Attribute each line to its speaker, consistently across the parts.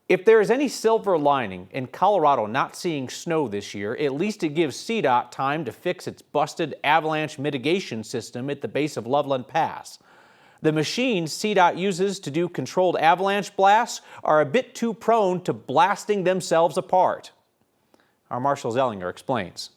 Speaker 1: If there is any silver lining in Colorado not seeing snow this year, at least it gives CDOT time to fix its busted avalanche mitigation system at the base of Loveland Pass. The machines CDOT uses to do controlled avalanche blasts are a bit too prone to blasting themselves apart. Our Marshall Zellinger explains.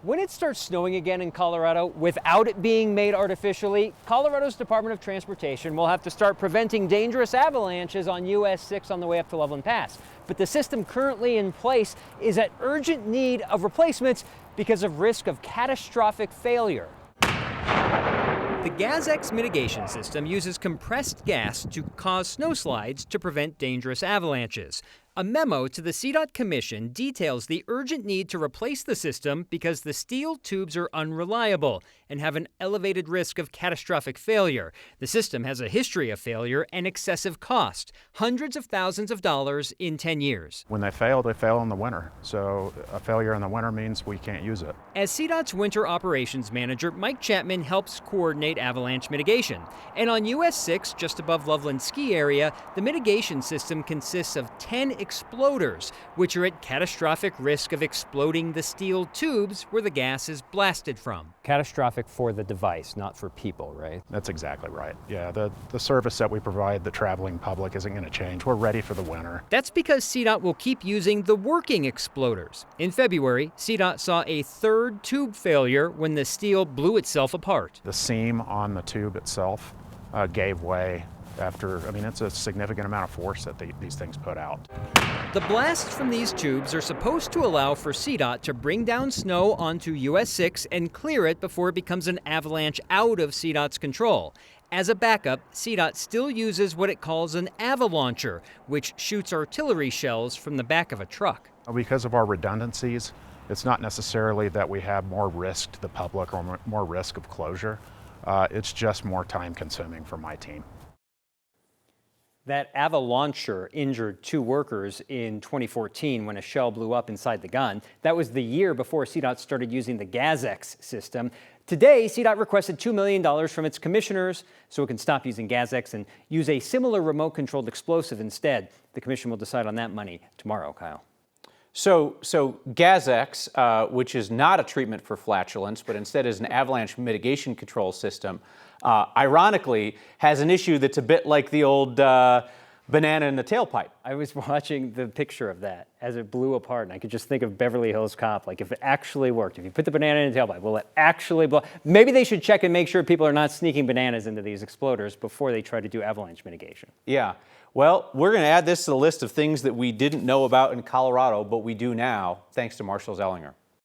Speaker 2: When it starts snowing again in Colorado without it being made artificially, Colorado's Department of Transportation will have to start preventing dangerous avalanches on US 6 on the way up to Loveland Pass. But the system currently in place is at urgent need of replacements because of risk of catastrophic failure. The Gazex mitigation system uses compressed gas to cause snowslides to prevent dangerous avalanches. A memo to the CDOT Commission details the urgent need to replace the system because the steel tubes are unreliable and have an elevated risk of catastrophic failure. The system has a history of failure and excessive cost, hundreds of thousands of dollars in 10 years.
Speaker 3: When they fail in the winter. So a failure in the winter means we can't use it.
Speaker 2: As CDOT's winter operations manager, Mike Chapman helps coordinate avalanche mitigation. And on US 6, just above Loveland Ski Area, the mitigation system consists of 10 exploders, which are at catastrophic risk of exploding the steel tubes where the gas is blasted from. Catastrophic for the device, not for people, right?
Speaker 3: That's exactly right. Yeah, the service that we provide the traveling public isn't going to change. We're ready for the winter.
Speaker 2: That's because CDOT will keep using the working exploders. In February, CDOT saw a third tube failure when the steel blew itself apart.
Speaker 3: The seam on the tube itself gave way after, it's a significant amount of force that these things put out.
Speaker 2: The blasts from these tubes are supposed to allow for CDOT to bring down snow onto US 6 and clear it before it becomes an avalanche out of CDOT's control. As a backup, CDOT still uses what it calls an avalancher, which shoots artillery shells from the back of a truck.
Speaker 3: Because of our redundancies, it's not necessarily that we have more risk to the public or more risk of closure. It's just more time consuming for my team.
Speaker 2: That avalancher injured 2 workers in 2014 when a shell blew up inside the gun. That was the year before CDOT started using the Gazex system. Today, CDOT requested $2 million from its commissioners so it can stop using Gazex and use a similar remote-controlled explosive instead. The commission will decide on that money tomorrow, Kyle.
Speaker 1: So Gazex, which is not a treatment for flatulence, but instead is an avalanche mitigation control system, ironically has an issue that's a bit like the old banana in the tailpipe.
Speaker 2: I was watching the picture of that as it blew apart, and I could just think of Beverly Hills Cop, like if it actually worked, if you put the banana in the tailpipe, will it actually blow? Maybe they should check and make sure people are not sneaking bananas into these exploders before they try to do avalanche mitigation.
Speaker 1: Yeah. Well, we're going to add this to the list of things that we didn't know about in Colorado, but we do now, thanks to Marshall Zellinger.